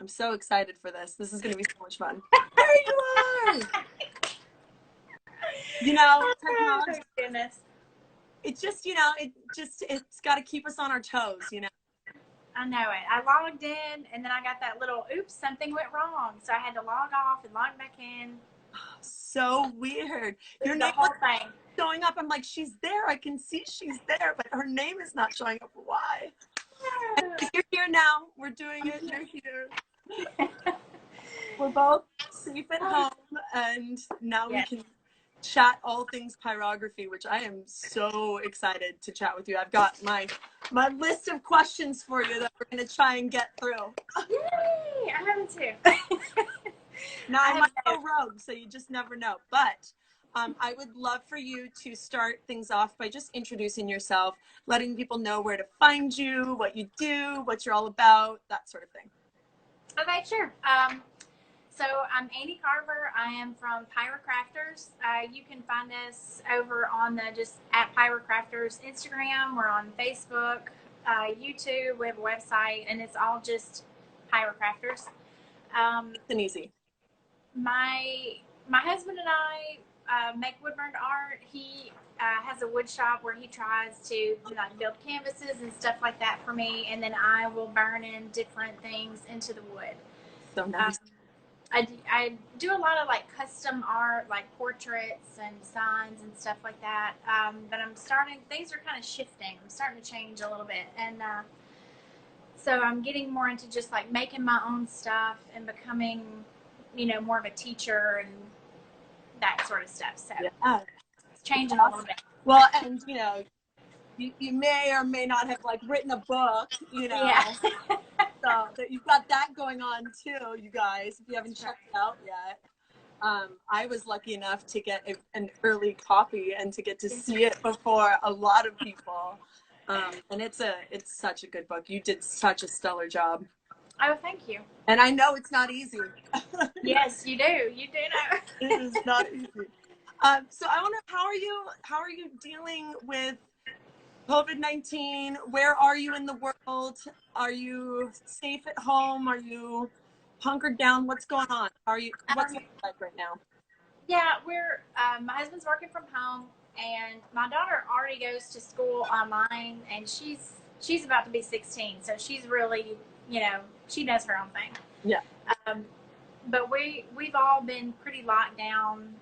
I'm so excited for this. This is going to be so much fun. There you are. You know, technology. Oh, goodness. It just, you know, it's got to keep us on our toes, you know. I know it. I logged in and then I got that little, oops, something went wrong. So I had to log off and log back in. So weird. Your The name whole was thing. showing up. I'm like, she's there. I can see she's there, but her name is not showing up. Why? And you're here now. We're doing it. You're here. We're both safe at home, and now we can chat all things pyrography, which I am so excited to chat with you. I've got my list of questions for you that we're going to try and get through. Yay! I have it too. Now, I might go rogue, so you just never know. But I would love for you to start things off by just introducing yourself, letting people know where to find you, what you do, what you're all about, that sort of thing. Okay, sure. So I'm Aney Carver. I am from Pyrocrafters. You can find us over on the just at Pyrocrafters Instagram. We're on Facebook, YouTube. We have a website, and it's all just Pyrocrafters. It's an easy. My husband and I make wood-burned art. He has a wood shop where he tries to like build canvases and stuff like that for me, and then I will burn in different things into the wood. So nice. I do a lot of like custom art, like portraits and signs and stuff like that. But things are kind of shifting. I'm starting to change a little bit. And so I'm getting more into just like making my own stuff and becoming, more of a teacher and that sort of stuff. So it's changing a little bit. Well, and you may or may not have like written a book, Yeah. So that you've got that going on too, you guys, if you haven't checked it out yet. I was lucky enough to get an early copy and to get to see it before a lot of people. And it's such a good book. You did such a stellar job. Oh, thank you. And I know it's not easy. Yes, you do. You do know. It is not easy. So I wonder, how are you dealing with COVID-19? Where are you in the world? Are you safe at home? Are you hunkered down? What's going on? What's it like right now? Yeah, my husband's working from home, and my daughter already goes to school online, and she's about to be 16, so she's really, she does her own thing. Yeah. But we've all been pretty locked down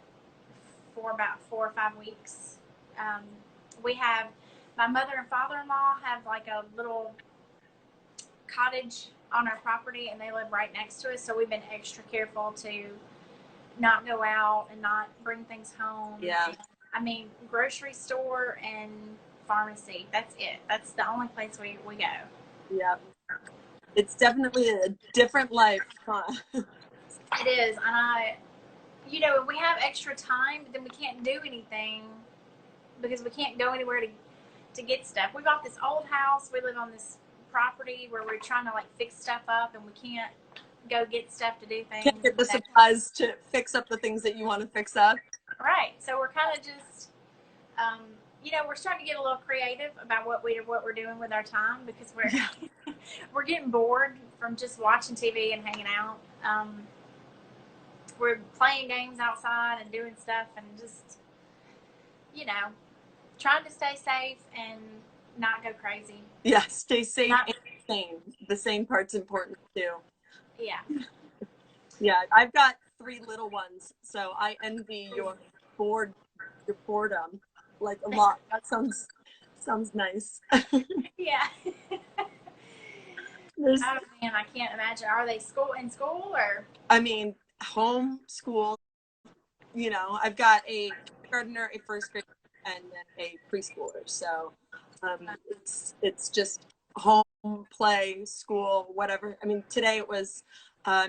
for about 4 or 5 weeks. We have my mother and father-in-law have like a little cottage on our property, and they live right next to us, so we've been extra careful to not go out and not bring things home. Yeah. And, grocery store and pharmacy, that's it. That's the only place we go. Yeah. It's definitely a different life, huh? It is. And we have extra time, but then we can't do anything because we can't go anywhere to get stuff. We bought this old house. We live on this property where we're trying to like fix stuff up, and we can't go get stuff to do things. Can't get the supplies to fix up the things that you want to fix up. Right. So we're kind of just, we're starting to get a little creative about what we're doing with our time, because we're getting bored from just watching TV and hanging out. We're playing games outside and doing stuff, and just, trying to stay safe and not go crazy. Yeah, stay safe and sane. The sane part's important too. Yeah. Yeah, I've got 3 little ones, so I envy your boredom like a lot. That sounds nice. Yeah. Oh man, I can't imagine. Are they in school or? Home school. I've got a kindergartner, a first grader, and then a preschooler. So it's just home, play, school, whatever. Today it was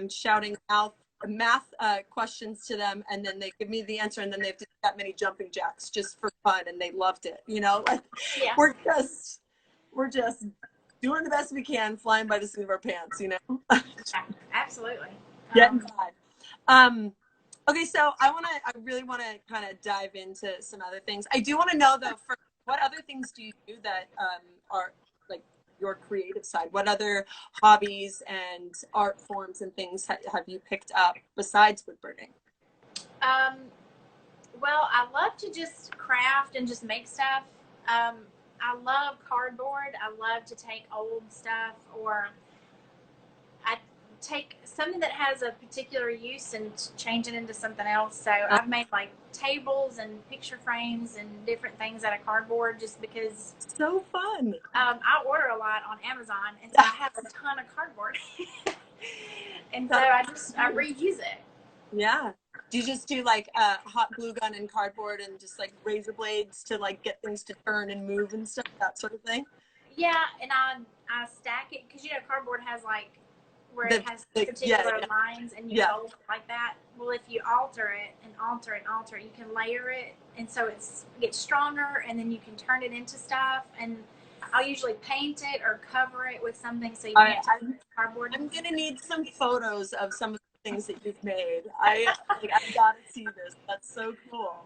shouting out math questions to them, and then they give me the answer, and then they have to do that many jumping jacks just for fun, and they loved it. Yeah. We're just doing the best we can, flying by the seat of our pants. Absolutely. Getting by. Okay, so I really want to kind of dive into some other things. I do want to know though, what other things do you do that are like your creative side? What other hobbies and art forms and things have you picked up besides woodburning? Um, well, I love to just craft and just make stuff. I love cardboard. I love to take old stuff, or I take something that has a particular use and change it into something else. So I've made like tables and picture frames and different things out of cardboard just because. So fun. I order a lot on Amazon, and so I have a ton of cardboard. And so I reuse it. Yeah. Do you just do like a hot glue gun and cardboard and just like razor blades to like get things to turn and move and stuff, that sort of thing? Yeah, and I stack it because cardboard has like where it has particular lines, and you fold it like that. Well, if you alter it and alter it and alter it, you can layer it, and so it gets stronger, and then you can turn it into stuff. And I'll usually paint it or cover it with something so you can't touch cardboard. I'm gonna need some photos of some of the things that you've made. I gotta see this. That's so cool.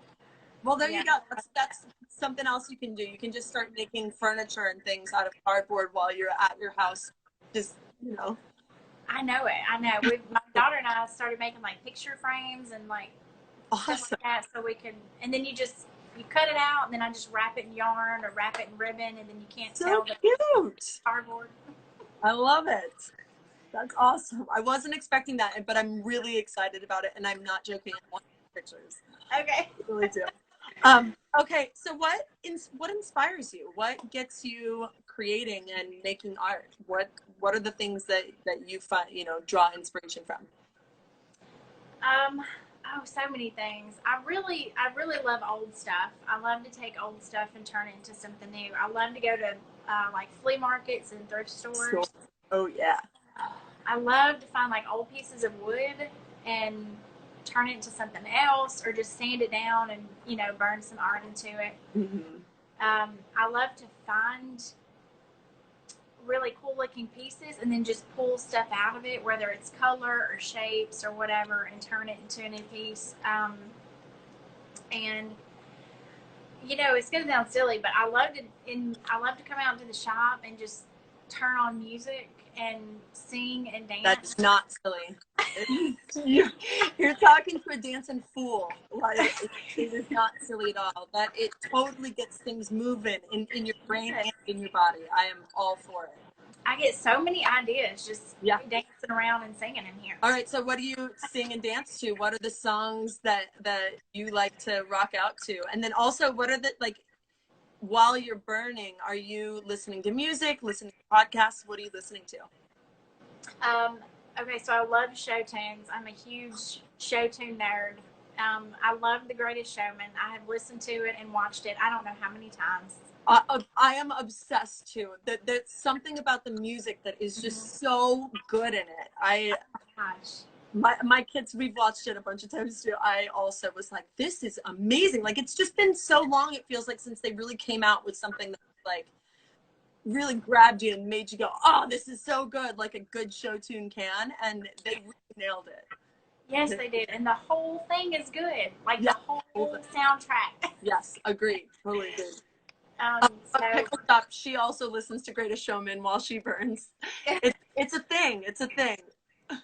Well, there you go. That's something else you can do. You can just start making furniture and things out of cardboard while you're at your house. Just, you know. I know it. I know. My daughter and I started making like picture frames and like stuff like that, so we could. And then you cut it out, and then I just wrap it in yarn or wrap it in ribbon, and then you can't tell that it's cardboard. I love it. That's awesome. I wasn't expecting that, but I'm really excited about it, and I'm not joking. I want pictures. Okay. I really do. Okay, so what inspires you? What gets you creating and making art? What are the things that you find, draw inspiration from? So many things. I really love old stuff. I love to take old stuff and turn it into something new. I love to go to like flea markets and thrift stores. Oh yeah. I love to find like old pieces of wood and turn it into something else, or just sand it down and burn some art into it. Mm-hmm. I love to find really cool looking pieces and then just pull stuff out of it, whether it's color or shapes or whatever, and turn it into a new piece. And it's gonna sound silly, but I love to come out to the shop and just turn on music and sing and dance. That's not silly. You're talking to a dancing fool. Like, it is not silly at all. That it totally gets things moving in your brain and in your body. I am all for it. I get so many ideas just dancing around and singing in here. All right, so what do you sing and dance to? What are the songs that you like to rock out to? And then also, what are the, like, while you're burning, are you listening to music, listening to podcasts? What are you listening to? Okay, so I love show tunes. I'm a huge show tune nerd. I love The Greatest Showman. I have listened to it and watched it I don't know how many times. I am obsessed too. There's something about the music that is just so good in it. My kids, we've watched it a bunch of times too. I also was like, this is amazing. Like, it's just been so long, it feels like, since they really came out with something that like really grabbed you and made you go, oh, this is so good, like a good show tune can. And they really nailed it. Yes, they did. And the whole thing is good. Like the whole soundtrack. Yes, agreed. Totally agreed. So, she also listens to Greatest Showman while she burns. It's a thing. It's a thing.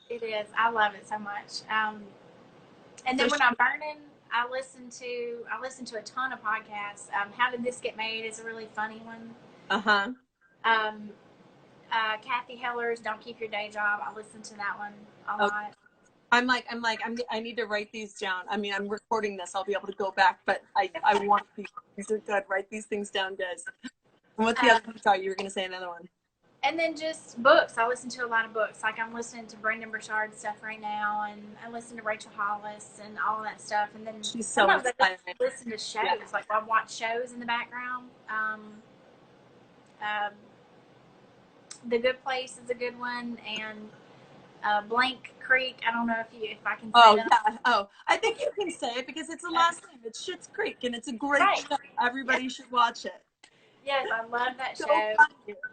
It is. I love it so much. And then when I'm burning, I listen to a ton of podcasts. How Did This Get Made is a really funny one. Kathy Heller's Don't Keep Your Day Job. I listen to that one a lot. I need to write these down. I mean, I'm recording this. I'll be able to go back, but I want these are good. Write these things down, guys. And what's the other one? Sorry, you were going to say another one. And then just books. I listen to a lot of books. Like, I'm listening to Brendan Burchard's stuff right now, and I listen to Rachel Hollis and all that stuff. And then she's so inspiring. I just listen to shows. Yeah. Like, I watch shows in the background. The Good Place is a good one, and Blank Creek. I don't know if I can say that. Yeah. Oh, I think you can say it because it's the last name. It's Schitt's Creek, and it's a great show. Everybody should watch it. Yes, I love that show.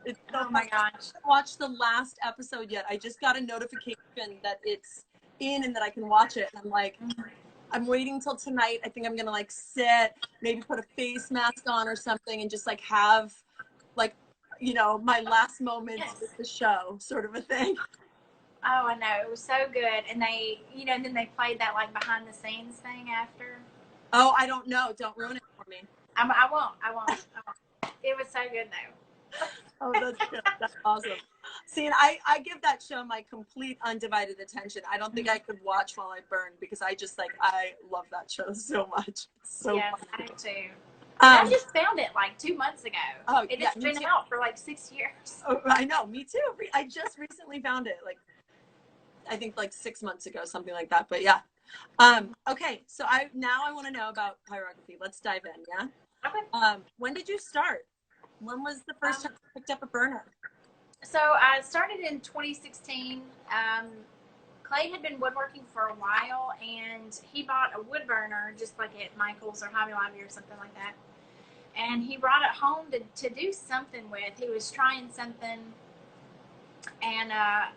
It's so oh my gosh. I haven't watched the last episode yet. I just got a notification that it's in and that I can watch it. And I'm like, I'm waiting till tonight. I think I'm going to like sit, maybe put a face mask on or something, and just like have like, you know, my last moments Yes. with the show, sort of a thing. Oh, I know. It was so good. And they, you know, and then they played that like behind the scenes thing after. Oh, I don't know. Don't ruin it for me. I won't. It was so good though. Oh, that's good. That's awesome. See, and I give that show my complete undivided attention. I don't think I could watch while I burn because I just like, I love that show so much. It's so yes, fun. I do too. And I just found it like 2 months ago. Oh, It yeah, has been out for like 6 years. Oh, I know, me too. I just recently found it, like, I think like 6 months ago, something like that. But yeah. Okay, so I want to know about pyrography. Let's dive in, yeah? Okay. When did you start? When was the first time you picked up a burner? So I started in 2016. Clay had been woodworking for a while, and he bought a wood burner just like at Michael's or Hobby Lobby or something like that. And he brought it home to do something with. He was trying something, and I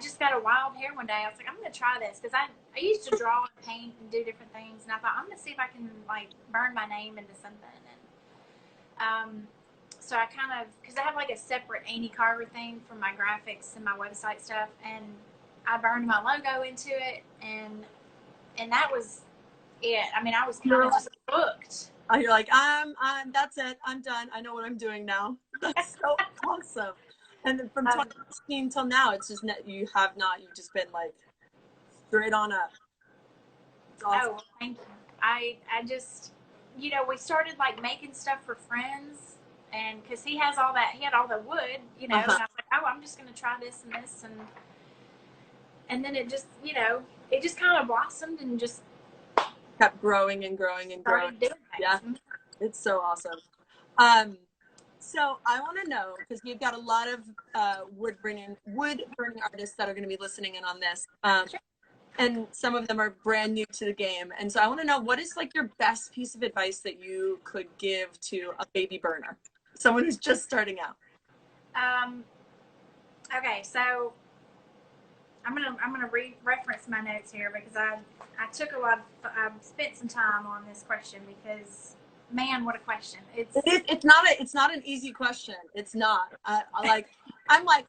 just got a wild hair one day. I was like, I'm going to try this because I used to draw and paint and do different things, and I thought I'm going to see if I can like burn my name into something. And so I kind of, because I have like a separate Aney carver thing for my graphics and my website stuff, and I burned my logo into it, and that was it. I mean, I was kind of just hooked. Oh, you're like, that's it. I'm done. I know what I'm doing now. That's so awesome. And then from 2016 till now, it's just you've just been like straight on up. Awesome. Oh, thank you. I just, you know, we started like making stuff for friends, and because he had all the wood, you know, and I was like, oh, I'm just going to try this and this, and then it just, you know, it just kind of blossomed and just kept growing and growing and growing. Yeah, it's so awesome. So I want to know, because you've got a lot of wood burning artists that are going to be listening in on this, sure. And some of them are brand new to the game. And so I want to know, what is like your best piece of advice that you could give to a baby burner, someone who's just starting out? Okay, so I'm gonna reference my notes here because I took I've spent some time on this question because, man, what a question! It's not an easy question. It's not. I'm like,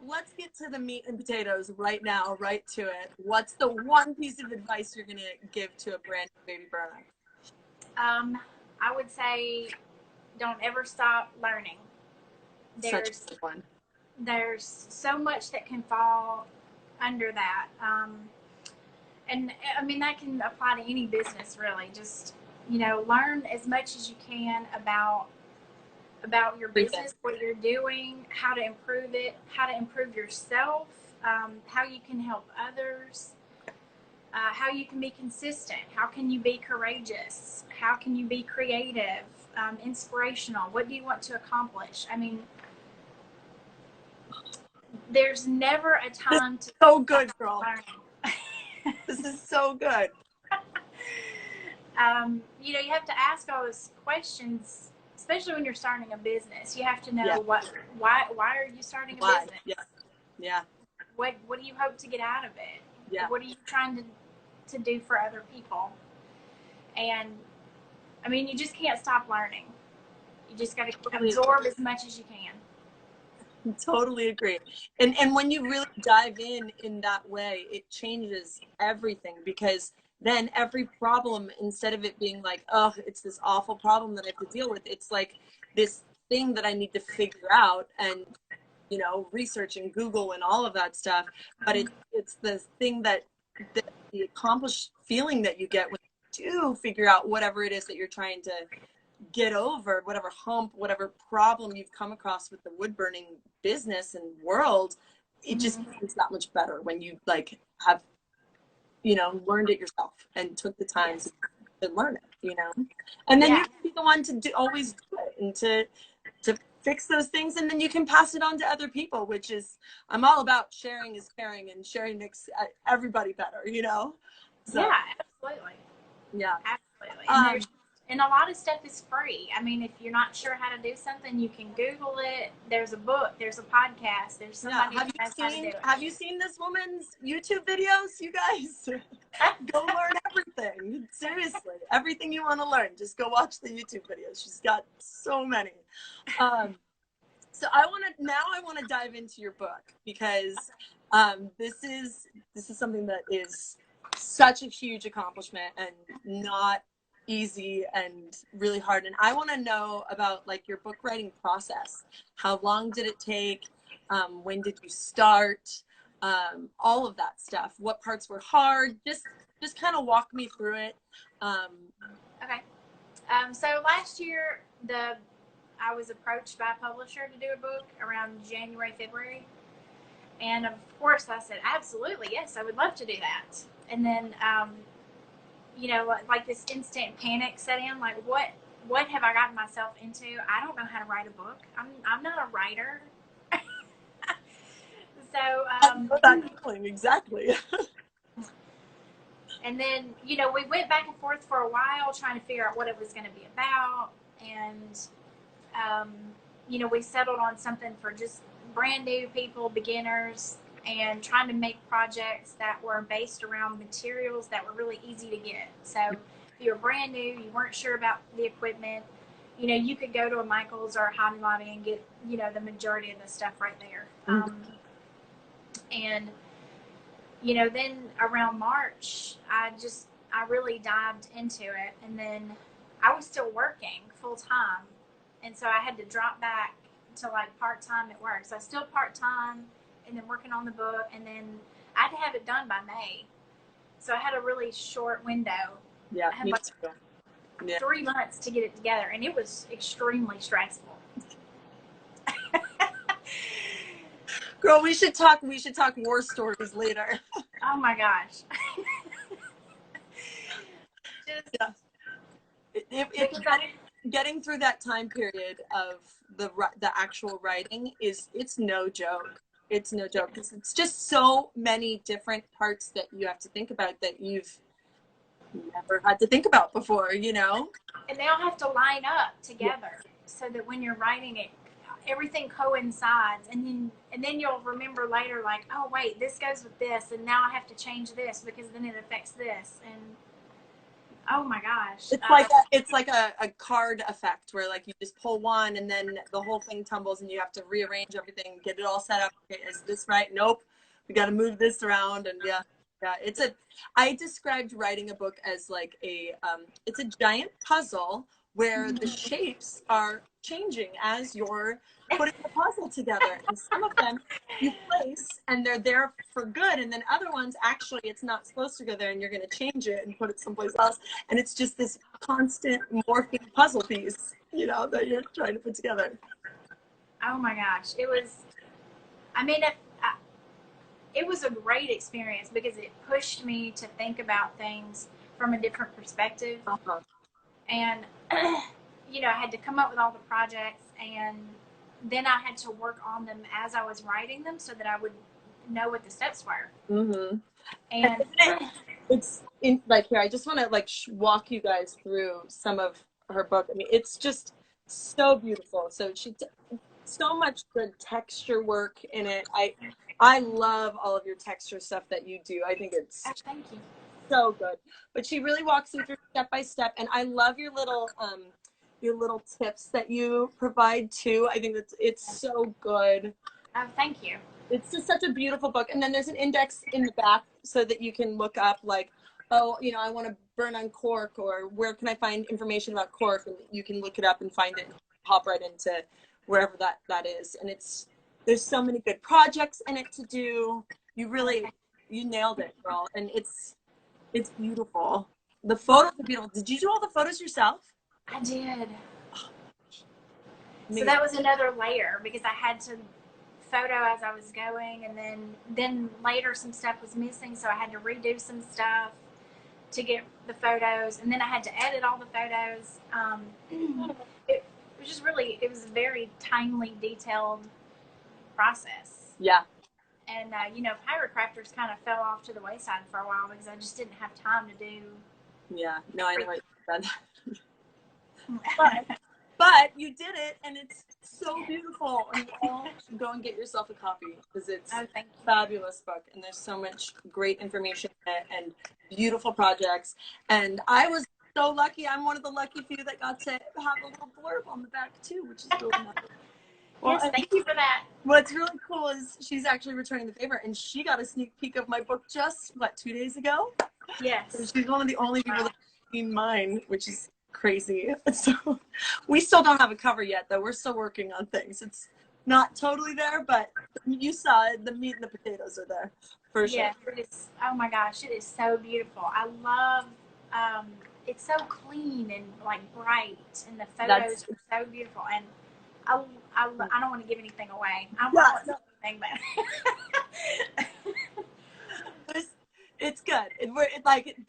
let's get to the meat and potatoes right now, right to it. What's the one piece of advice you're gonna give to a brand new baby burner? I would say, don't ever stop learning. Such a good one. There's so much that can fall under that, and I mean that can apply to any business really. Just, you know, learn as much as you can about your business, what you're doing, how to improve it, how to improve yourself, how you can help others, how you can be consistent, how can you be courageous, how can you be creative, inspirational, what do you want to accomplish? I mean, there's never a time to so good, girl. This is so good. You know, you have to ask all those questions, especially when you're starting a business. You have to know why are you starting a business? Yeah. What do you hope to get out of it? Yeah. What are you trying to do for other people? And I mean, you just can't stop learning. You just got to absorb as much as you can. Totally agree. And when you really dive in that way, it changes everything, because then every problem, instead of it being like, oh, it's this awful problem that I have to deal with, it's like this thing that I need to figure out and, you know, research and Google and all of that stuff. But it's the thing that the accomplished feeling that you get when you do figure out whatever it is that you're trying to get over, whatever hump, whatever problem you've come across with the wood burning business and world. It just is that much better when you like have, you know, learned it yourself and took the time to learn it, you know, and then you can be the one to always do it and to fix those things, and then you can pass it on to other people, which is, I'm all about sharing is caring, and sharing makes everybody better, you know. So, yeah, absolutely. Yeah, absolutely. And a lot of stuff is free. I mean, if you're not sure how to do something, you can Google it. There's a book. There's a podcast. There's somebody who knows how to do it. Have you seen this woman's YouTube videos, you guys? Go learn everything. Seriously, everything you want to learn, just go watch the YouTube videos. She's got so many. So I want to dive into your book, because this is something that is such a huge accomplishment and not easy and really hard. And I want to know about like your book writing process. How long did it take? When did you start? All of that stuff. What parts were hard? Just kind of walk me through it. Okay. So last year, I was approached by a publisher to do a book around January, February. And of course I said, absolutely, yes, I would love to do that. And then, you know, like this instant panic set in, like what have I gotten myself into? I don't know how to write a book. I'm not a writer. So, I know that feeling exactly. And then, you know, we went back and forth for a while trying to figure out what it was going to be about. And, you know, we settled on something for just brand new people, beginners, and trying to make projects that were based around materials that were really easy to get. So if you were brand new, you weren't sure about the equipment, you know, you could go to a Michael's or a Hobby Lobby and get, you know, the majority of the stuff right there. And, you know, then around March, I really dived into it. And then I was still working full time. And so I had to drop back to like part-time at work. So I was still part-time and then working on the book. And then I had to have it done by May. So I had a really short window. Yeah, I had like 3 months to get it together. And it was extremely stressful. Girl, we should talk war stories later. Oh my gosh. Getting through that time period of the actual writing it's no joke. It's no joke, because it's just so many different parts that you have to think about that you've never had to think about before, you know? And they all have to line up together so that when you're writing it, everything coincides, and then you'll remember later, like, oh wait, this goes with this, and now I have to change this because then it affects this, and oh my gosh, it's like a card effect where like you just pull one and then the whole thing tumbles and you have to rearrange everything, get it all set up. Okay, is this right? Nope, we got to move this around. And I described writing a book as like it's a giant puzzle where the shapes are changing as you're putting the puzzle together. And some of them you place and they're there for good. And then other ones, actually, it's not supposed to go there and you're going to change it and put it someplace else. And it's just this constant morphing puzzle piece, you know, that you're trying to put together. Oh my gosh. It was a great experience because it pushed me to think about things from a different perspective. And, you know, I had to come up with all the projects, and then I had to work on them as I was writing them so that I would know what the steps were. And it's in, like, here, I just want to like walk you guys through some of her book. I mean, it's just so beautiful. So so much good texture work in it. I love all of your texture stuff that you do. I think it's thank you. So good. But she really walks you through step by step, and I love your little tips that you provide too. I think it's so good. Oh, thank you. It's just such a beautiful book. And then there's an index in the back so that you can look up like, oh, you know, I want to burn on cork, or where can I find information about cork, and you can look it up and find it and hop right into wherever that is. And there's so many good projects in it to do. You nailed it, girl. And it's beautiful. The photos are beautiful. Did you do all the photos yourself? I did. So that was another layer because I had to photo as I was going, and then later some stuff was missing, so I had to redo some stuff to get the photos, and then I had to edit all the photos. It was just it was a very timely, detailed process. Yeah. And, you know, Pyrocrafters kind of fell off to the wayside for a while because I just didn't have time to do. Yeah, no, I know what you said. But you did it, and it's so beautiful. And you all should go and get yourself a copy because it's a fabulous book, and there's so much great information in it and beautiful projects. And I was so lucky. I'm one of the lucky few that got to have a little blurb on the back too, which is really nice. Well, Yes, thank you for that. What's really cool is she's actually returning the favor, and she got a sneak peek of my book just, 2 days ago? Yes. So she's one of the only people that's seen mine, which is crazy. So we still don't have a cover yet, though. We're still working on things. It's not totally there, but you saw it. The meat and the potatoes are there, for sure. Yeah, it is. Oh my gosh, it is so beautiful. I love, it's so clean and like bright, and the photos are so beautiful. And I don't want to give anything away. I won't say anything, but it's good.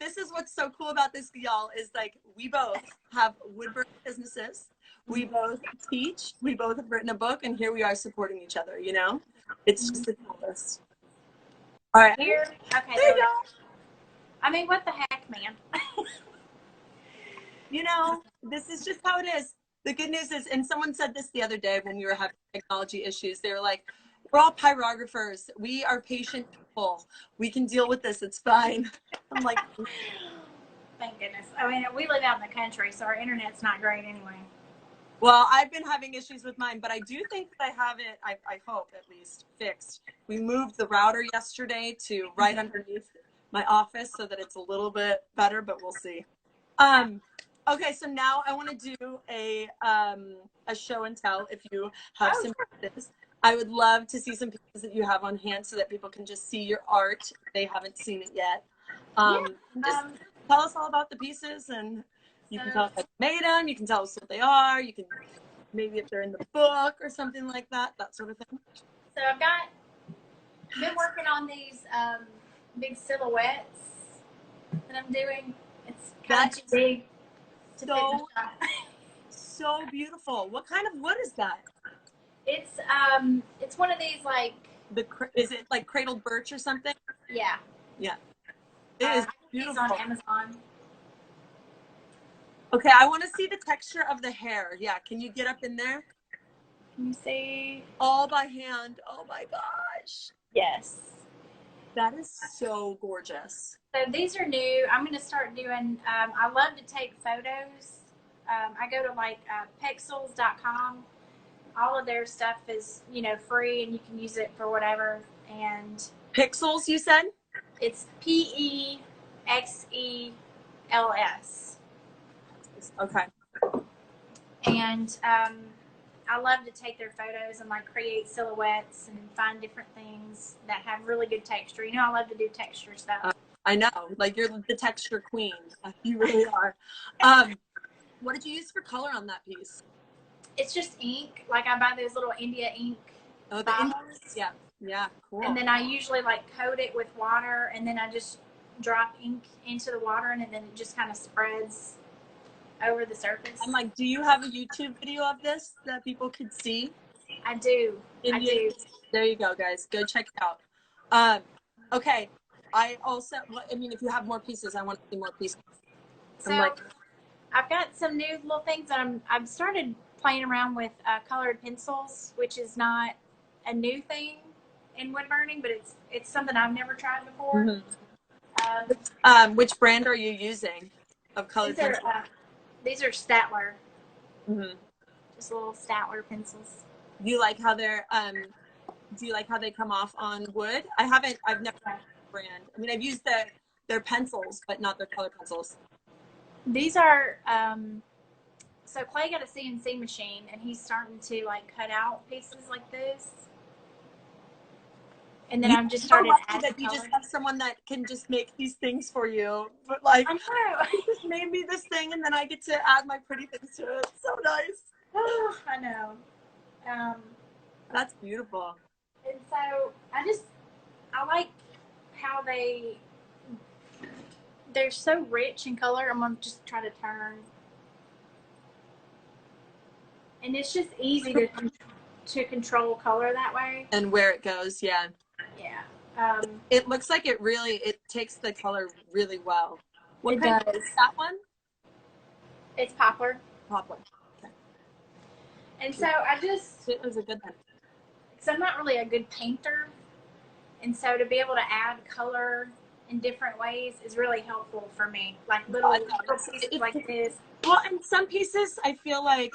This is what's so cool about this, y'all, is like we both have woodburning businesses. We both teach. We both have written a book, and here we are supporting each other. You know, it's just the coolest. All right. Here, okay. There you go. I mean, what the heck, man? You know, this is just how it is. The good news is, and someone said this the other day when we were having technology issues, they were like, we're all pyrographers. We are patient people. We can deal with this. It's fine. I'm like, thank goodness. I mean, we live out in the country, so our internet's not great anyway. well, I've been having issues with mine, but I do think that I have it, I hope at least, fixed. We moved the router yesterday to right underneath my office so that it's a little bit better, but we'll see. Okay, so now I want to do a show and tell. If you have some pieces, I would love to see some pieces that you have on hand so that people can just see your art if they haven't seen it yet. Just tell us all about the pieces, and you can tell us how you made them. You can tell us what they are. You can maybe if they're in the book or something like that, that sort of thing. So I've been working on these big silhouettes that I'm doing. It's kind of too big. So beautiful. What kind of wood is that? It's one of these like is it like cradled birch or something? Yeah. Yeah. It is beautiful. It's on Amazon. Okay, I want to see the texture of the hair. Yeah, can you get up in there? Can you see? All by hand. Oh my gosh. Yes. That is so gorgeous. So these are new. I'm going to start doing, I love to take photos. I go to like pexels.com. All of their stuff is, you know, free and you can use it for whatever. And Pixels, you said? It's PEXELS. Okay. And I love to take their photos and like create silhouettes and find different things that have really good texture. You know, I love to do texture stuff. I know, like you're the texture queen. You really are. What did you use for color on that piece? It's just ink. Like I buy those little India ink bottles. Yeah, yeah, cool. And then I usually like coat it with water, and then I just drop ink into the water, and then it just kind of spreads over the surface. I'm like, do you have a YouTube video of this that people could see? I do. I do. There you go, guys. Go check it out. Okay. I mean, if you have more pieces, I want to see more pieces. So I've got some new little things that I've started playing around with colored pencils, which is not a new thing in wood burning, but it's something I've never tried before. Mm-hmm. Which brand are you using of colored pencils? These are Statler. Mm-hmm. Just little Statler pencils. Do you like how they're do you like how they come off on wood? I've never tried the brand. I mean, I've used their pencils, but not their color pencils. These are so Clay got a CNC machine, and he's starting to like cut out pieces like this. And then I'm just started adding that you just have someone that can just make these things for you. But like, I know. He just made me this thing, and then I get to add my pretty things to it. It's so nice. I know. That's beautiful. And so I like how they're so rich in color. I'm gonna just try to turn, and it's just easy to control color that way. And where it goes, yeah. Yeah. It looks like it takes the color really well. What it kind does. Is that one? It's poplar. Poplar. Okay. And so it was a good one. Because I'm not really a good painter, and so to be able to add color in different ways is really helpful for me. Like little pieces like this. Well, and some pieces I feel like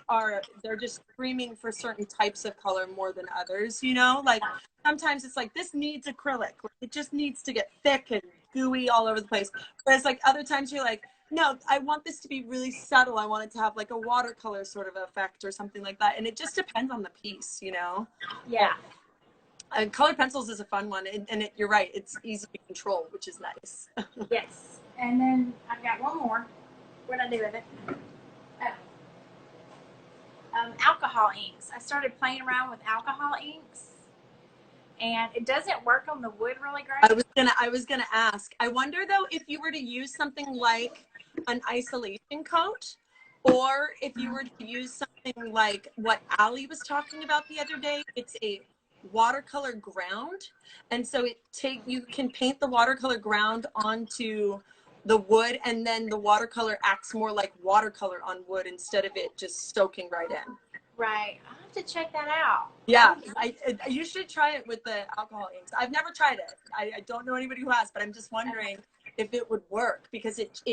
they're just screaming for certain types of color more than others, you know? Like sometimes it's like this needs acrylic. It just needs to get thick and gooey all over the place. Whereas like other times you're like, no, I want this to be really subtle. I want it to have like a watercolor sort of effect or something like that. And it just depends on the piece, you know? Yeah. And colored pencils is a fun one. And you're right. It's easy to control, which is nice. Yes. And then I've got one more. What did I do with it? Oh. Alcohol inks. I started playing around with alcohol inks, and it doesn't work on the wood really great. I was gonna ask. I wonder though if you were to use something like an isolation coat, or if you were to use something like what Ali was talking about the other day. It's a watercolor ground, and so you can paint the watercolor ground onto the wood, and then the watercolor acts more like watercolor on wood instead of it just soaking right in. Right. I'll have to check that out. Yeah, you should try it with the alcohol inks. I've never tried it. I don't know anybody who has, but I'm just wondering if it would work because it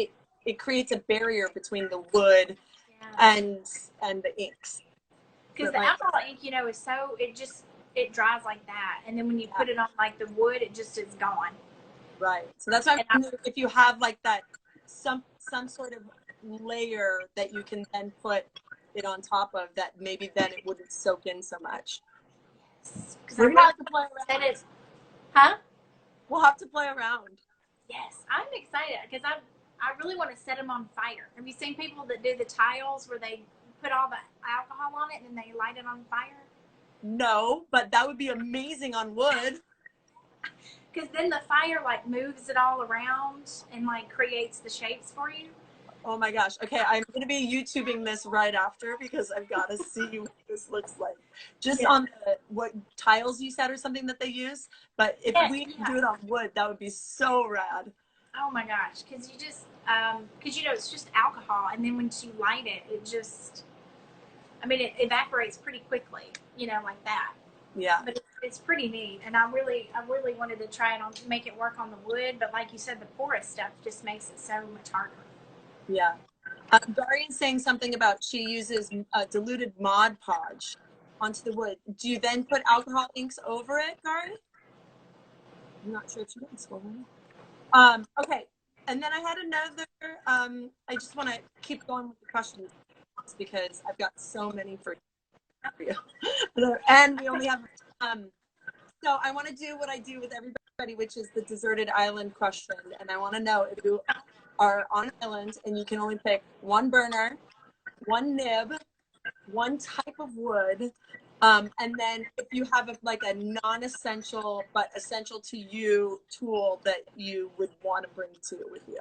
creates a barrier between the wood and the inks. Because the alcohol ink, you know, is so it dries like that, and then when you put it on like the wood, it just is gone. Right. So that's why if you have like that some sort of layer that you can then put it on top of, that maybe then it wouldn't soak in so much. Because we'll have to play around. Huh? We'll have to play around. Yes, I'm excited because I really want to set them on fire. Have you seen people that do the tiles where they put all the alcohol on it and then they light it on fire? No, but that would be amazing on wood. Because then the fire like moves it all around and like creates the shapes for you. Oh my gosh. Okay, I'm going to be YouTubing this right after because I've got to see what this looks like. Just on what tiles you said or something that they use. But if we can do it on wood, that would be so rad. Oh my gosh. Because you just, because you know, it's just alcohol. And then once you light it, it just, I mean, it evaporates pretty quickly, you know, like that. Yeah. But it's pretty neat. And I really wanted to try it on, make it work on the wood. But like you said, the porous stuff just makes it so much harder. Yeah. Darian's saying something about she uses diluted Mod Podge onto the wood. Do you then put alcohol inks over it, Dari? I'm not sure if she went to school. Okay. And then I had another, I just want to keep going with the questions because I've got so many for you. And we only have, so I want to do what I do with everybody, which is the deserted island question. And I want to know if you are on an island and you can only pick one burner, one nib, one type of wood, and then if you have a non-essential but essential to you tool that you would want to bring to it with you.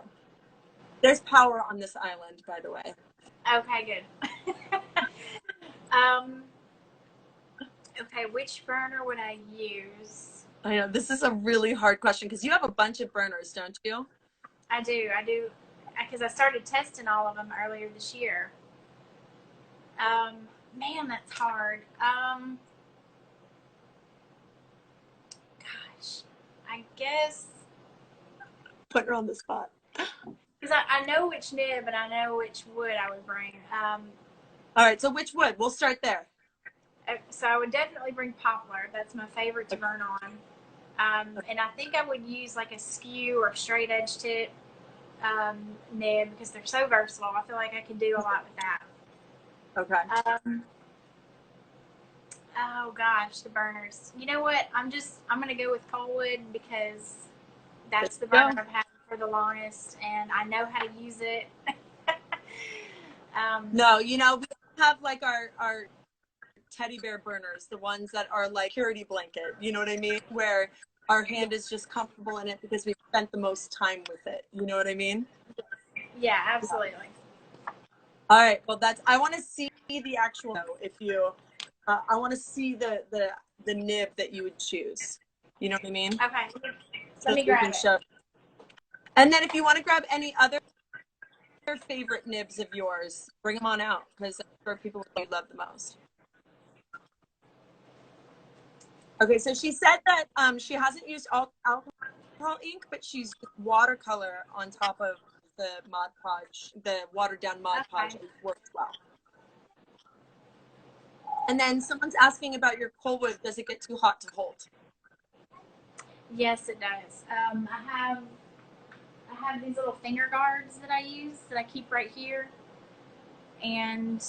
There's power on this island, by the way. Okay, good. Okay, which burner would I use? I know this is a really hard question because you have a bunch of burners, don't you? I do, because I started testing all of them earlier this year. Man, that's hard. Gosh, I guess. Put her on the spot. Because I know which nib and I know which wood I would bring. All right, so which wood? We'll start there. So I would definitely bring poplar. That's my favorite to burn on. And I think I would use like a skew or straight edge tip nib because they're so versatile. I feel like I could do a lot with that. Okay. Oh gosh, the burners. You know what? I'm gonna go with coalwood because that's the burner I've had for the longest, and I know how to use it. No, you know, we have like our teddy bear burners, the ones that are like security blanket. You know what I mean? Where our hand is just comfortable in it because we've spent the most time with it. You know what I mean? Yeah, absolutely. All right. Well, I want to see the actual. If you, I want to see the nib that you would choose. You know what I mean? Okay. Let me grab it. And then if you want to grab any other favorite nibs of yours, bring them on out because that's for people you love the most. Okay, so she said that she hasn't used alcohol ink, but she's used watercolor on top of the Mod Podge, the watered down Mod Podge works well. And then someone's asking about your Coldwood. Does it get too hot to hold? Yes, it does. I have these little finger guards that I use that I keep right here, and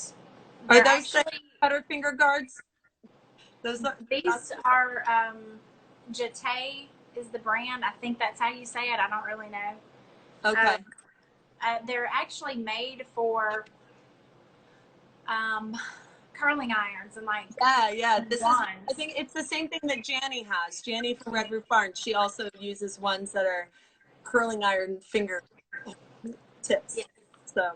are those the cutter finger guards? These are Jete is the brand. I think that's how you say it. I don't really know. Okay. They're actually made for curling irons and like this is, I think it's the same thing that Janny has. Janny from Red Roof Farm, she also uses ones that are curling iron finger tips. Yeah. So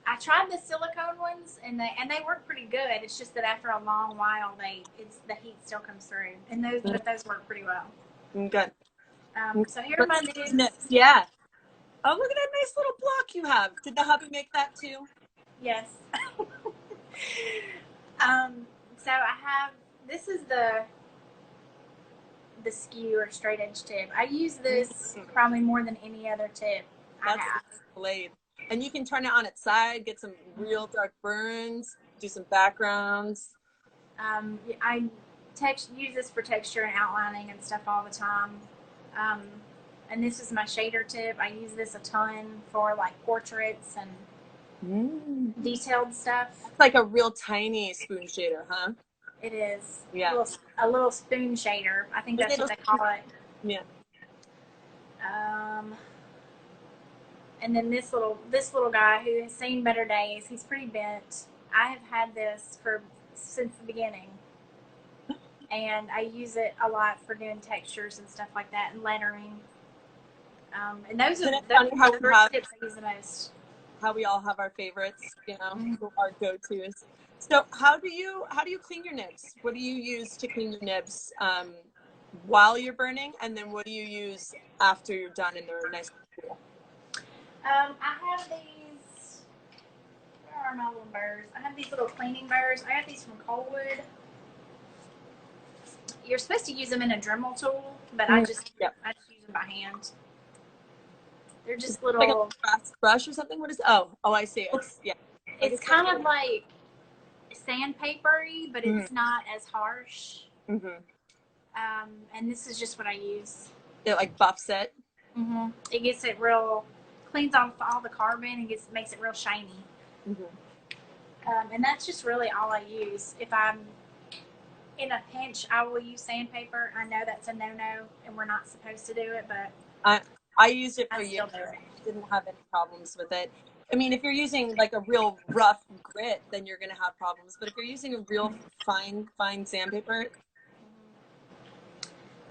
I tried the silicone ones and they work pretty good. It's just that after a long while the heat still comes through, and those work pretty well. Good. So here are my nibs. Yeah. Oh, look at that nice little block you have. Did the hubby make that too? Yes. So I have, this is the skew or straight edge tip. I use this probably more than any other tip I have. Blade. And you can turn it on its side, get some real dark burns, do some backgrounds. I use this for texture and outlining and stuff all the time. And this is my shader tip. I use this a ton for like portraits and detailed stuff. It's like a real tiny spoon shader, huh? It is. Yeah. A little spoon shader. I think that's what they call it. Yeah. And then this little guy who has seen better days. He's pretty bent. I have had this since the beginning, and I use it a lot for doing textures and stuff like that and lettering. And those are the first tips I use the most. How we all have our favorites, you know, our go-tos. So how do you clean your nibs? What do you use to clean your nibs while you're burning, and then what do you use after you're done and they're nice and cool? I have these. Where are my little burrs? I have these little cleaning burrs. I got these from Coldwood. You're supposed to use them in a Dremel tool, but I just use them by hand. They're just little, like a brass brush or something. What is? Oh, I see. It's kind of like sandpapery, but it's not as harsh. And this is just what I use. It like buffs it. It gets it real, cleans off all the carbon and makes it real shiny. And that's just really all I use. If I'm in a pinch, I will use sandpaper. I know that's a no-no, and we're not supposed to do it, but I used it for years. Didn't have any problems with it. I mean, if you're using like a real rough grit, then you're going to have problems. But if you're using a real fine sandpaper,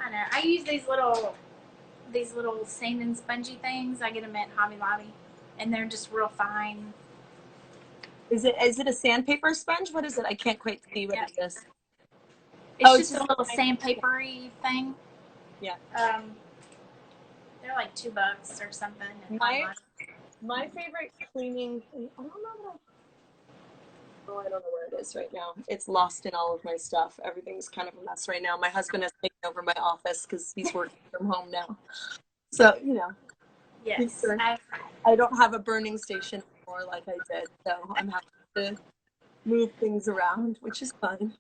I know. I use these little sand and spongy things. I get them at Hobby Lobby, and they're just real fine. Is it a sandpaper sponge? What is it? I can't quite see what it is. It's just a little sandpapery thing. Yeah. They're like $2 or something. My favorite cleaning thing, I don't know where it is right now. It's lost in all of my stuff. Everything's kind of a mess right now. My husband has taken over my office because he's working from home now. So, you know. Yes. I don't have a burning station anymore like I did. So I'm happy to move things around, which is fun.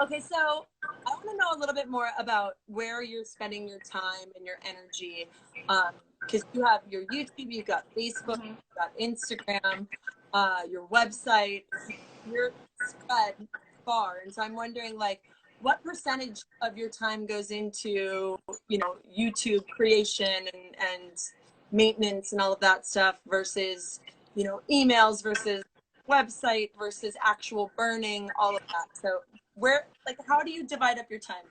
Okay, so I want to know a little bit more about where you're spending your time and your energy. Because you have your YouTube, you've got Facebook, you've got Instagram, your website, you're spread far. And so I'm wondering, like, what percentage of your time goes into, you know, YouTube creation and maintenance and all of that stuff versus, you know, emails versus website versus actual burning, all of that. So how do you divide up your time?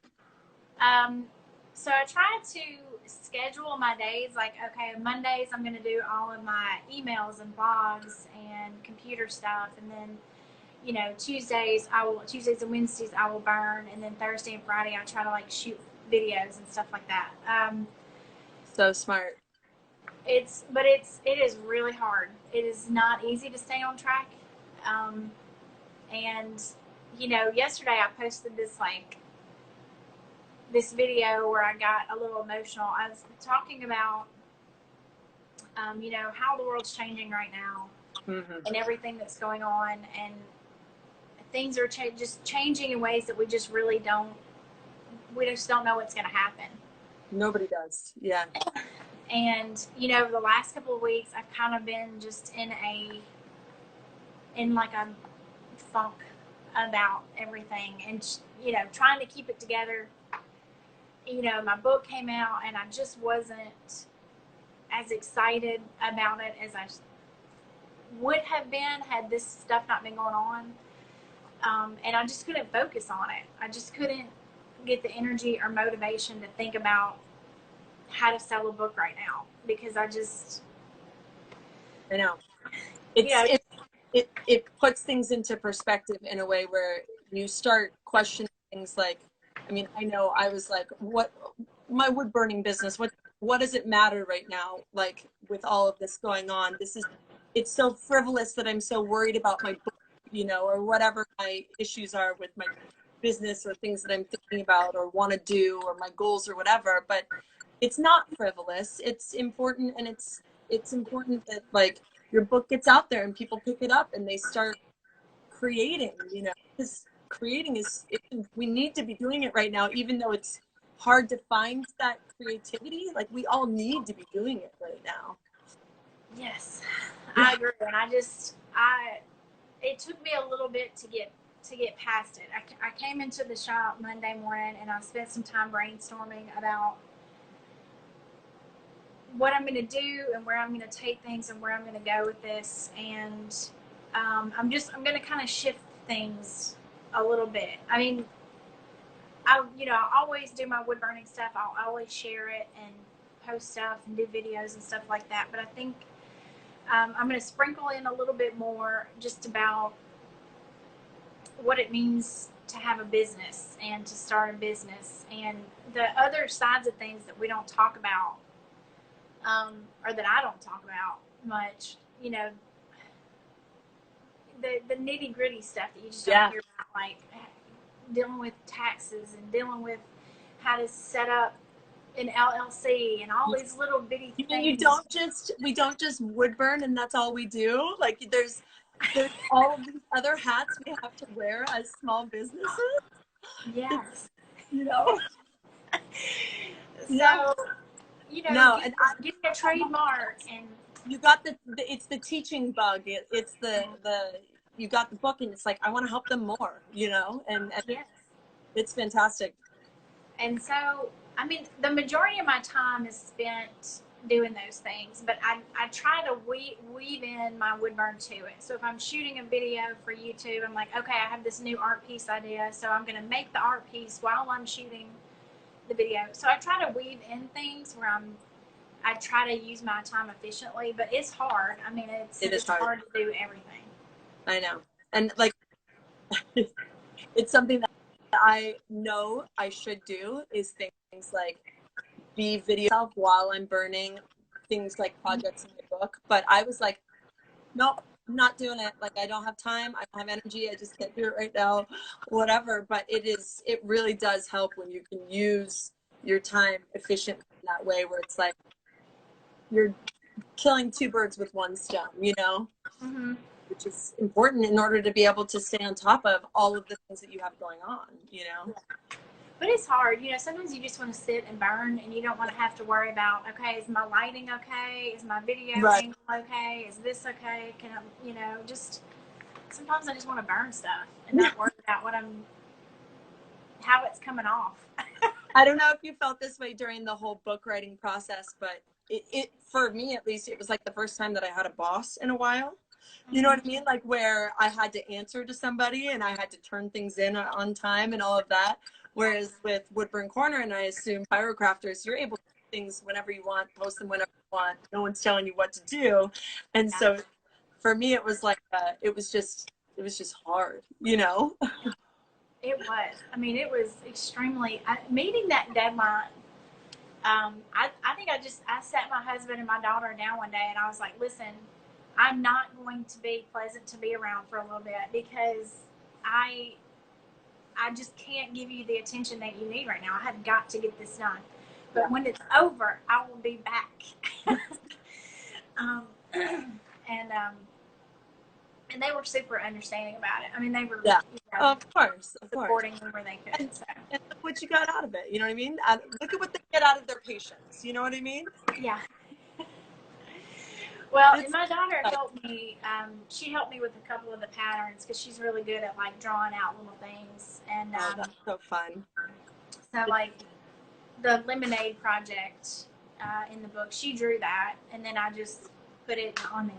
So I try to schedule my days, like, okay, Mondays I'm going to do all of my emails and blogs and computer stuff, and then, you know, Tuesdays and Wednesdays I will burn, and then Thursday and Friday I try to like shoot videos and stuff like that. So smart. It is really hard. It is not easy to stay on track. And you know, yesterday I posted this video where I got a little emotional. I was talking about You know, how the world's changing right now, Mm-hmm. and everything that's going on, and things are just changing in ways that we just don't know what's going to happen. Nobody does. Yeah. And, you know, the last couple of weeks, I've kind of been just in like a funk about everything, and, you know, trying to keep it together. You know, my book came out, and I just wasn't as excited about it as I would have been had this stuff not been going on. And I just couldn't focus on it. I just couldn't get the energy or motivation to think about how to sell a book right now, because I know. It puts things into perspective in a way where you start questioning things like, I mean, I know I was like, what, my wood burning business, what does it matter right now? Like, with all of this going on, it's so frivolous that I'm so worried about my book, you know, or whatever my issues are with my business or things that I'm thinking about or want to do or my goals or whatever. But it's not frivolous. It's important, and it's important that, like, your book gets out there and people pick it up and they start creating, you know, because creating we need to be doing it right now, even though it's hard to find that creativity. Like, we all need to be doing it right now. Yes, I agree. And it took me a little bit to get past it. I came into the shop Monday morning, and I spent some time brainstorming about what I'm going to do and where I'm going to take things and where I'm going to go with this. And I'm going to kind of shift things a little bit. I mean, I always do my wood burning stuff. I'll always share it and post stuff and do videos and stuff like that. But I think I'm going to sprinkle in a little bit more just about what it means to have a business and to start a business, and the other sides of things that we don't talk about, or that I don't talk about much. You know, the nitty gritty stuff that you just don't hear about, like dealing with taxes and dealing with how to set up an LLC and all these little bitty things. We don't just wood burn and that's all we do. Like, there's all of these other hats we have to wear as small businesses. Yes. You know. So, you know, getting a trademark, and you got it's the teaching bug. It's the you got the book, and it's like, I want to help them more, you know, and yes, it's fantastic. And so, I mean, the majority of my time is spent doing those things, but I try to weave in my wood burn to it. So if I'm shooting a video for YouTube, I'm like, okay, I have this new art piece idea, so I'm going to make the art piece while I'm shooting the video. So I try to weave in things where I try to use my time efficiently, but it's hard. I mean, it's hard to do everything. I know. And like, it's something that I know I should do, is things like be video while I'm burning, things like projects in my book. But I was like, nope, I'm not doing it. Like, I don't have time. I don't have energy. I just can't do it right now, whatever. But it really does help when you can use your time efficiently in that way, where it's like you're killing two birds with one stone, you know? Mm-hmm. Which is important in order to be able to stay on top of all of the things that you have going on, you know? But it's hard, you know. Sometimes you just want to sit and burn, and you don't want to have to worry about, okay, is my lighting okay? Is my video angle okay? Is this okay? Can I, you know, just sometimes I just want to burn stuff and not worry about how it's coming off. I don't know if you felt this way during the whole book writing process, but it for me at least, it was like the first time that I had a boss in a while. You know what I mean? Like, where I had to answer to somebody and I had to turn things in on time and all of that. Whereas with Woodburn Corner, and I assume Pyrocrafters, you're able to do things whenever you want, post them whenever you want. No one's telling you what to do. And so for me, it was like, it was just hard, you know? It was. I mean, it was extremely, meeting that deadline. I think I sat my husband and my daughter down one day, and I was like, listen, I'm not going to be pleasant to be around for a little bit, because I just can't give you the attention that you need right now. I have got to get this done. But when it's over, I will be back. And and they were super understanding about it. I mean, they were of course, supporting me where they could. And look what you got out of it. You know what I mean? Look at what they get out of their patients. You know what I mean? Yeah. Well, and my daughter helped me. She helped me with a couple of the patterns because she's really good at like drawing out little things. And that's so fun. So like the lemonade project in the book, she drew that, and then I just put it on there.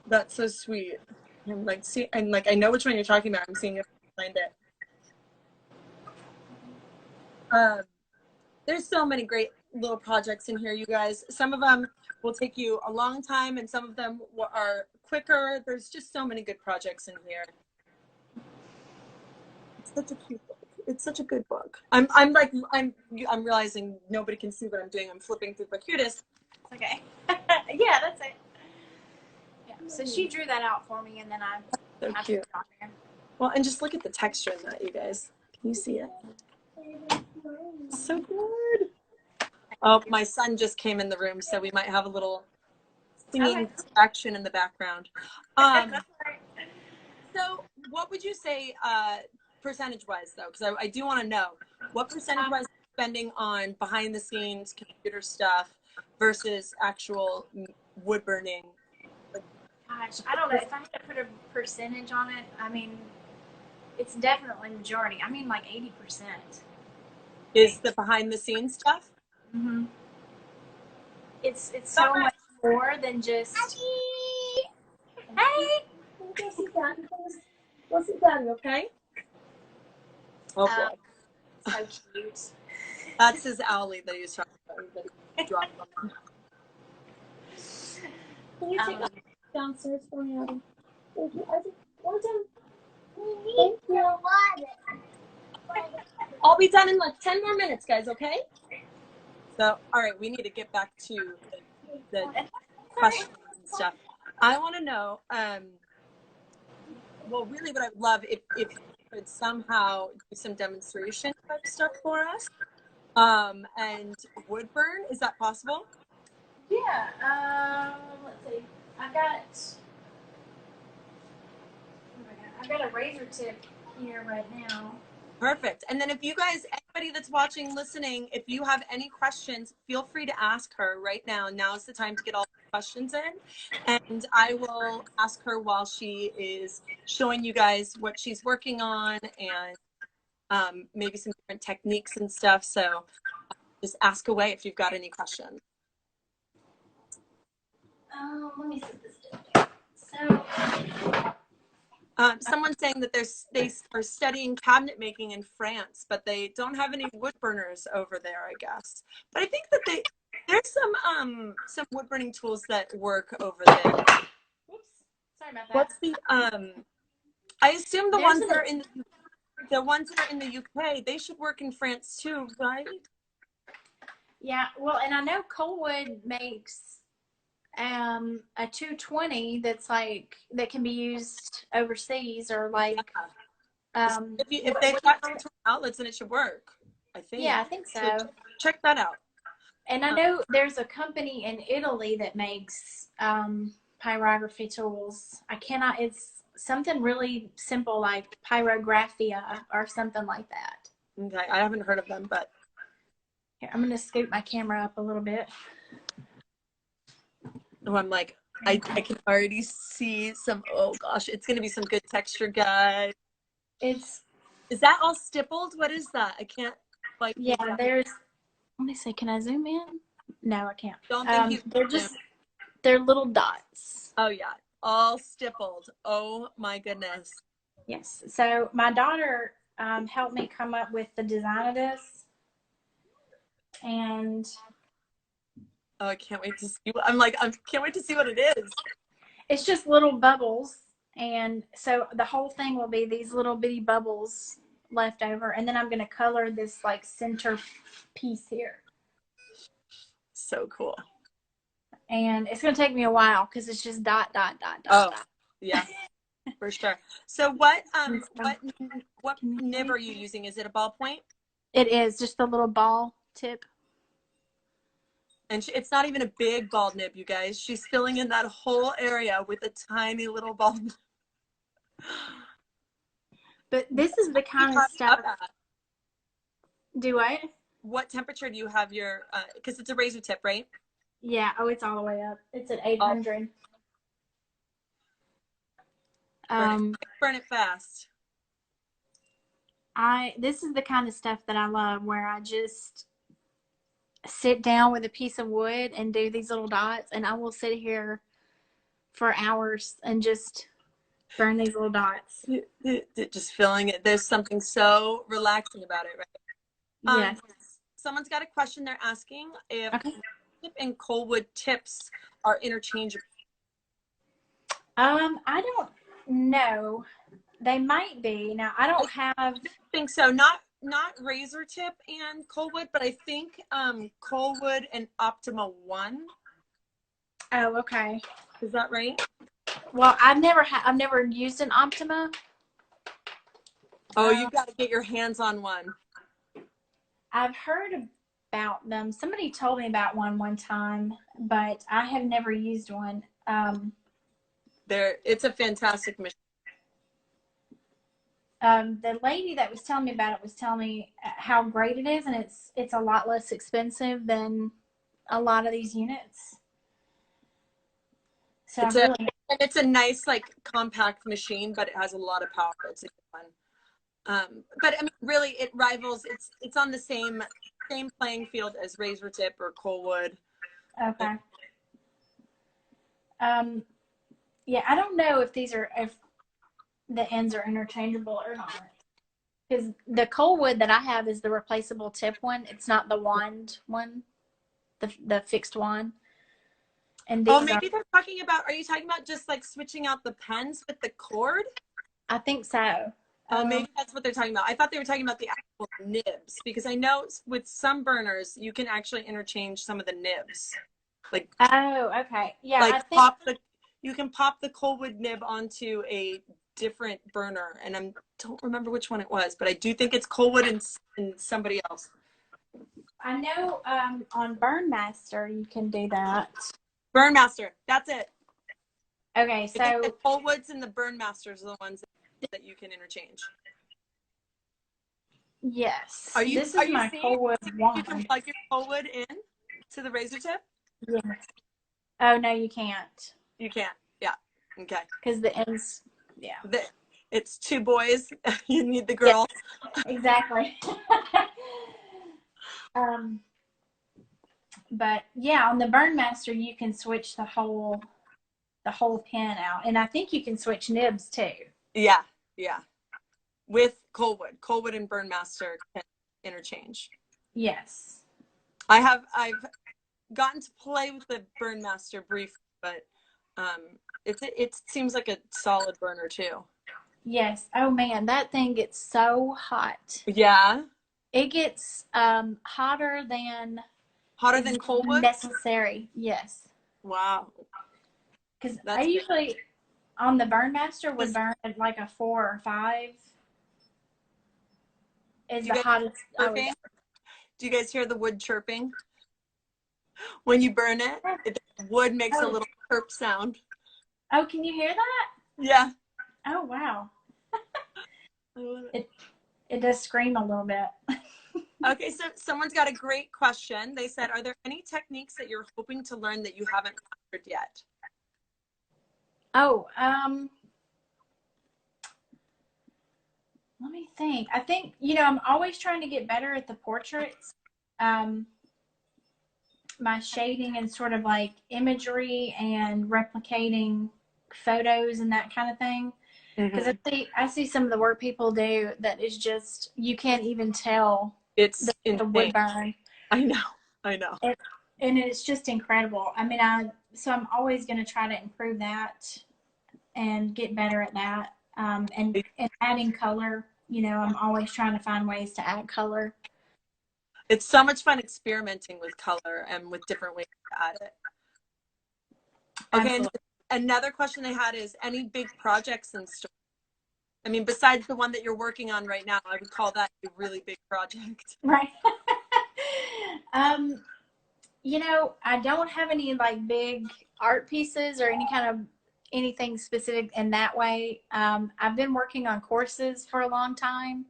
That's so sweet. I'm like, see, and like I know which one you're talking about. I'm seeing if I can find it. There's so many great little projects in here, you guys. Some of them will take you a long time, and some of them are quicker. There's just so many good projects in here. It's such a cute book. It's such a good book. I'm realizing nobody can see what I'm doing. I'm flipping through the cutest. Okay. Yeah, that's it. Yeah. So she drew that out for me, and then I so cute. Put it on there. Well, and just look at the texture in that, you guys. Can you see it? So good. Oh, my son just came in the room, so we might have a little singing action in the background. So what would you say percentage-wise, though? Because I do want to know, what percentage-wise spending on behind-the-scenes computer stuff versus actual wood burning? Gosh, I don't know. If I had to put a percentage on it, I mean, it's definitely majority. I mean, like 80%. Is the behind-the-scenes stuff? Mm-hmm. It's so much more than just. Hey. Go sit down, please. Go sit down, okay? Oh boy. So cute. That's his owlie that he was talking about. That dropped on him. Can you take downstairs for me, Abby? Thank you. Well done. Thank you. I'll be done in like 10 more minutes, guys, okay? So, all right, we need to get back to the questions and stuff. I want to know, well, really what I would love if you could somehow do some demonstration type stuff for us. And wood burn, is that possible? Yeah, let's see. I've got a razor tip here right now. Perfect. And then if you guys, anybody that's watching, listening, if you have any questions, feel free to ask her right now. Now's the time to get all the questions in. And I will ask her while she is showing you guys what she's working on and maybe some different techniques and stuff. So just ask away if you've got any questions. Let me set this down. So. Someone's saying that they are studying cabinet making in France, but they don't have any wood burners over there, I guess. But I think that there's some wood burning tools that work over there. Whoops, sorry about that. What's the I assume the ones that are in the UK, they should work in France too, right? Yeah, well, and I know Coalwood makes a 220 that's like that can be used overseas or like if they've got outlets, then it should work, I think. Yeah, I think so. Check that out. And I know there's a company in Italy that makes pyrography tools. It's something really simple like Pyrographia or something like that. Okay, I haven't heard of them, but here, I'm gonna scoot my camera up a little bit. Oh, I'm like, I can already see some, oh gosh, it's going to be some good texture, guys. Is that all stippled? What is that? I can't quite. Yeah, let me see, can I zoom in? No, I can't. Don't think they're little dots. Oh yeah, all stippled. Oh my goodness. Yes, so my daughter helped me come up with the design of this. And oh, I can't wait to see. I can't wait to see what it is. It's just little bubbles, and so the whole thing will be these little bitty bubbles left over, and then I'm going to color this like center piece here. So cool. And it's going to take me a while because it's just dot, dot, dot, dot. Dot. Yeah, for sure. So what nib are you using? Is it a ballpoint? It is just a little ball tip. And it's not even a big bald nib, you guys. She's filling in that whole area with a tiny little bald nib. But this is the kind of stuff. Do I? What temperature do you have your, because it's a razor tip, right? Yeah. Oh, it's all the way up. It's at 800. Burn it fast. This is the kind of stuff that I love, where I just sit down with a piece of wood and do these little dots, and I will sit here for hours and just burn these little dots. Just feeling it. There's something so relaxing about it, right? Yes. Someone's got a question. They're asking if tip and cold tips are interchangeable. I don't know. They might be. Now, I don't have. I think so. Not razor tip and Coldwood, but I think Coldwood and Optima 1. Oh, okay. Is that right? Well, I've never used an Optima. Oh, you got to get your hands on one. I've heard about them. Somebody told me about one time, but I have never used one. It's a fantastic machine. The lady that was telling me about it was telling me how great it is, and it's a lot less expensive than a lot of these units. So it's a nice, like, compact machine, but it has a lot of power. It's a good one. But I mean, really, it rivals. It's on the same playing field as razor tip or Coldwood. Okay. Yeah, I don't know if the ends are interchangeable or not. Because the Coldwood that I have is the replaceable tip one. It's not the wand one, the fixed wand. And these maybe they're talking about. Are you talking about just like switching out the pens with the cord? I think so. Oh, maybe that's what they're talking about. I thought they were talking about the actual nibs, because I know with some burners you can actually interchange some of the nibs. Like, oh, okay, yeah. Like you can pop the Coldwood nib onto a different burner, and I don't remember which one it was, but I do think it's Coldwood and somebody else. I know on Burnmaster you can do that. Burnmaster, that's it. Okay, so the Coldwoods and the Burnmasters are the ones that you can interchange. Yes. This is my Coldwood wand. You can plug your Coldwood in to the razor tip? Yes. Oh, no, you can't. You can't. Yeah. Okay. Because the ends, yeah. It's two boys. You need the girl. Yeah, exactly. But yeah, on the Burnmaster you can switch the whole pin out, and I think you can switch nibs too. Yeah. With Coldwood and Burnmaster can interchange. Yes. I've gotten to play with the Burnmaster briefly, but it seems like a solid burner too. Yes. Oh man, that thing gets so hot. Yeah. It gets hotter than Coldwood? Necessary. Yes. Wow. Because I usually on the Burnmaster would burn at like a 4 or 5. Is the hottest. Do you guys hear the wood chirping? When you burn it, the wood makes a little chirp sound. Oh, can you hear that? Yeah. Oh, wow. It does scream a little bit. Okay, so someone's got a great question. They said, are there any techniques that you're hoping to learn that you haven't mastered yet? Oh, let me think. I think, I'm always trying to get better at the portraits. My shading and sort of like imagery and replicating photos and that kind of thing. Because I see some of the work people do that is just, you can't even tell it's the wood burn. I know. And it's just incredible. I mean, so I'm always going to try to improve that and get better at that. And adding color, I'm always trying to find ways to add color. It's so much fun experimenting with color and with different ways to add it. Okay, and another question they had is, any big projects in store? I mean, besides the one that you're working on right now, I would call that a really big project. Right. You know, I don't have any like big art pieces or any kind of anything specific in that way. I've been working on courses for a long time,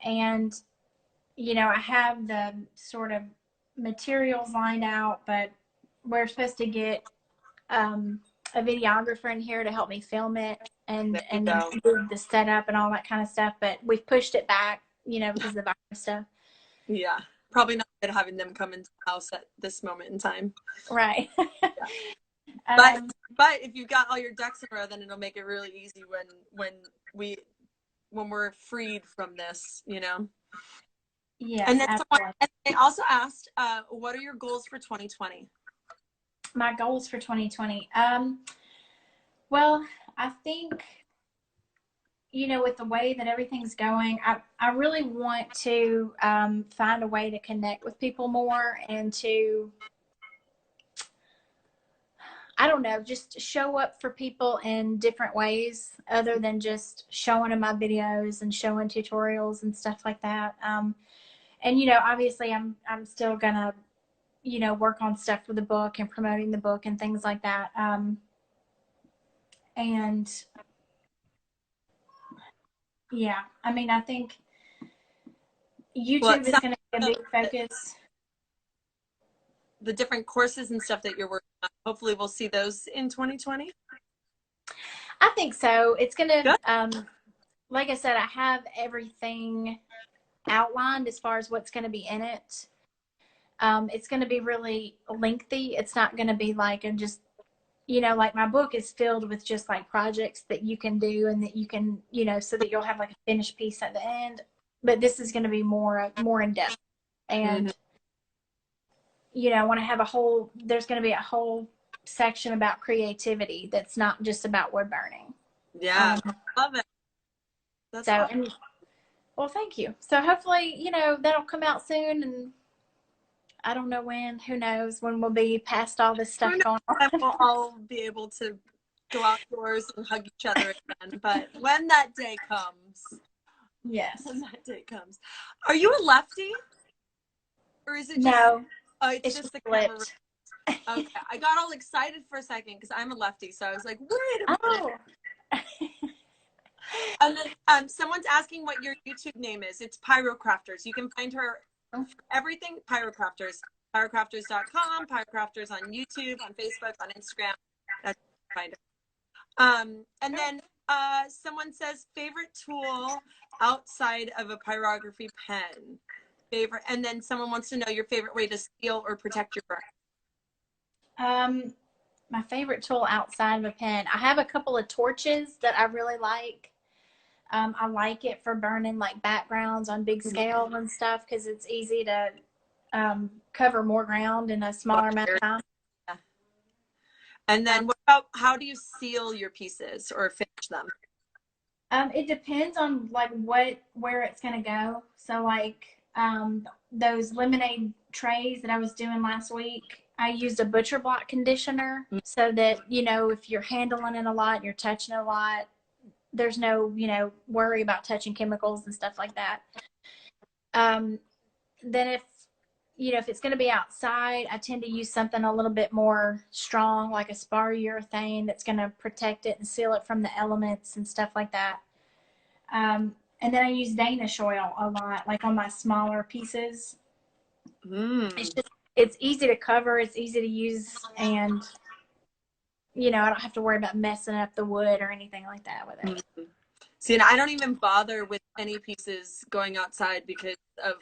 and you know, I have the sort of materials lined out, but we're supposed to get a videographer in here to help me film it There you and go. do the setup and all that kind of stuff. But we've pushed it back, you know, because of the virus stuff. Yeah, probably not good having them come into the house at this moment in time. Right. But if you've got all your ducks in a row, then it'll make it really easy when we're freed from this, you know. Yes, and then absolutely. they also asked, what are your goals for 2020? My goals for 2020. Well, I think, you know, with the way that everything's going, I really want to find a way to connect with people more and to, I don't know, just show up for people in different ways other than just showing them my videos and showing tutorials and stuff like that. And, you know, obviously I'm still gonna, you know, work on stuff for the book and promoting the book and things like that. And yeah, I mean, I think YouTube is going to be a big focus. The different courses and stuff that you're working on, hopefully we'll see those in 2020. I think so. It's going to, like I said, I have everything outlined as far as what's going to be in it. It's going to be really lengthy. It's not going to be like just, you know, like my book is filled with just like projects that you can do and that you can, you know, so that you'll have like a finished piece at the end. But this is going to be more in depth. And, you know, I want to have there's going to be a whole section about creativity that's not just about wood burning. Yeah, love it. That's awesome. Well, thank you. So hopefully, you know, that'll come out soon, and I don't know when. Who knows when we'll be past all this stuff going on. We'll all be able to go outdoors and hug each other again. But when that day comes, yes, when that day comes, are you a lefty, or is it just, no? Oh, it's just the camera. Okay, I got all excited for a second because I'm a lefty, so I was like, wait a minute. Oh. And then someone's asking what your YouTube name is. It's Pyrocrafters. You can find her for everything. Pyrocrafters. Pyrocrafters.com. Pyrocrafters on YouTube, on Facebook, on Instagram. That's how you find her. And then someone says favorite tool outside of a pyrography pen. Favorite, and then someone wants to know your favorite way to seal or protect your burn. My favorite tool outside of a pen. I have a couple of torches that I really like. I like it for burning like backgrounds on big scale and stuff because it's easy to cover more ground in a smaller amount of time. Yeah. And then what about, how do you seal your pieces or finish them? It depends on like where it's going to go. So like those lemonade trays that I was doing last week, I used a butcher block conditioner so that, you know, if you're handling it a lot, you're touching it a lot, there's no, you know, worry about touching chemicals and stuff like that. Then if, you know, if it's going to be outside, I tend to use something a little bit more strong, like a spar urethane that's going to protect it and seal it from the elements and stuff like that. And then I use Danish oil a lot, like on my smaller pieces. It's easy to cover, it's easy to use, and you know, I don't have to worry about messing up the wood or anything like that with it. See, and I don't even bother with any pieces going outside because of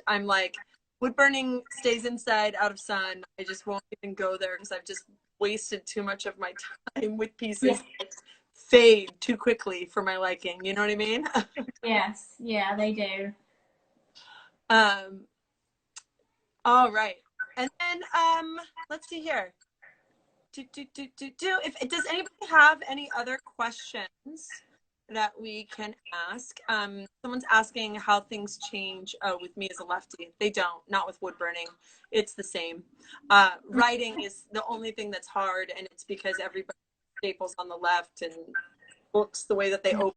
I'm like, wood burning stays inside, out of sun. I just won't even go there because I've just wasted too much of my time with pieces that fade too quickly for my liking. You know what I mean? Yes. Yeah, they do. All right. And then let's see here. Does anybody have any other questions that we can ask? Someone's asking how things change with me as a lefty. They don't, not with wood burning. It's the same. Writing is the only thing that's hard, and it's because everybody staples on the left and books the way that they open.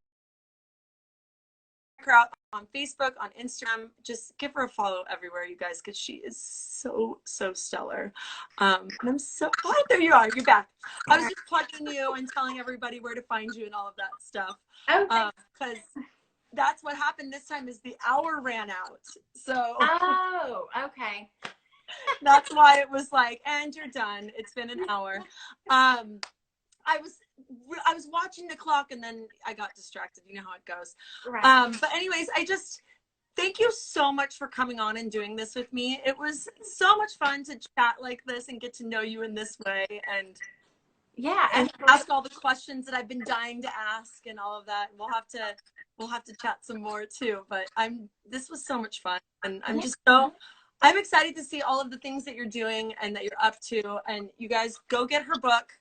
her out on Facebook, on Instagram. Just give her a follow everywhere, you guys, because she is so stellar. And I'm so there you are. You're back. I was just plugging you and telling everybody where to find you and all of that stuff. Okay. Because that's what happened this time is the hour ran out. So oh, okay. that's why it was like, and you're done. It's been an hour. I was watching the clock and then I got distracted. You know how it goes. Right. But anyways, I just thank you so much for coming on and doing this with me. It was so much fun to chat like this and get to know you in this way and ask all the questions that I've been dying to ask and all of that. We'll have to chat some more too. But this was so much fun, and I'm excited to see all of the things that you're doing and that you're up to. And you guys go get her book,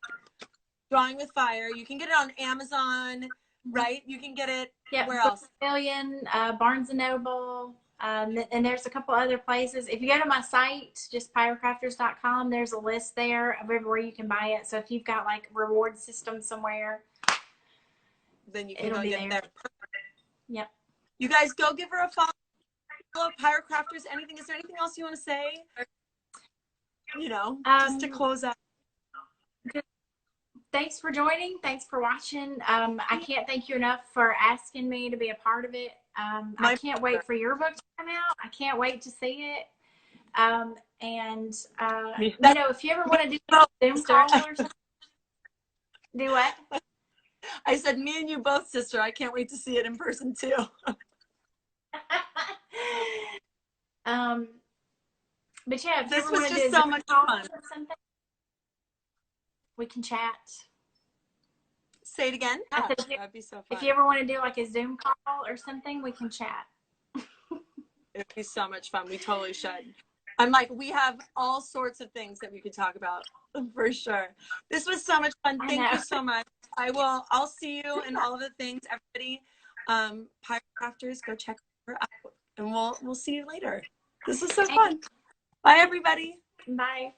Drawing with Fire. You can get it on Amazon, right? You can get it where else? Million, Barnes & Noble, and there's a couple other places. If you go to my site, just pyrocrafters.com, there's a list there of everywhere you can buy it. So if you've got like a reward system somewhere, then you can go get there. Yep. You guys go give her a follow. Pyrocrafters, anything? Is there anything else you want to say? You know, just to close out. Thanks for joining. Thanks for watching. I can't thank you enough for asking me to be a part of it. I can't wait for your book to come out. I can't wait to see it. You know, if you ever want to do a Zoom call or something, do what? I said, me and you both, sister. I can't wait to see it in person too. But yeah, if this you ever was want to just do so much fun. Or something, we can chat. Say it again. Yeah, that'd be so fun. If you ever want to do like a Zoom call or something, we can chat. It'd be so much fun. We totally should. I'm like, we have all sorts of things that we could talk about for sure. This was so much fun. Thank you so much. I'll see you and all of the things. Everybody, Pyrocrafters, go check her out, and we'll see you later. This was so fun. Bye, everybody. Bye.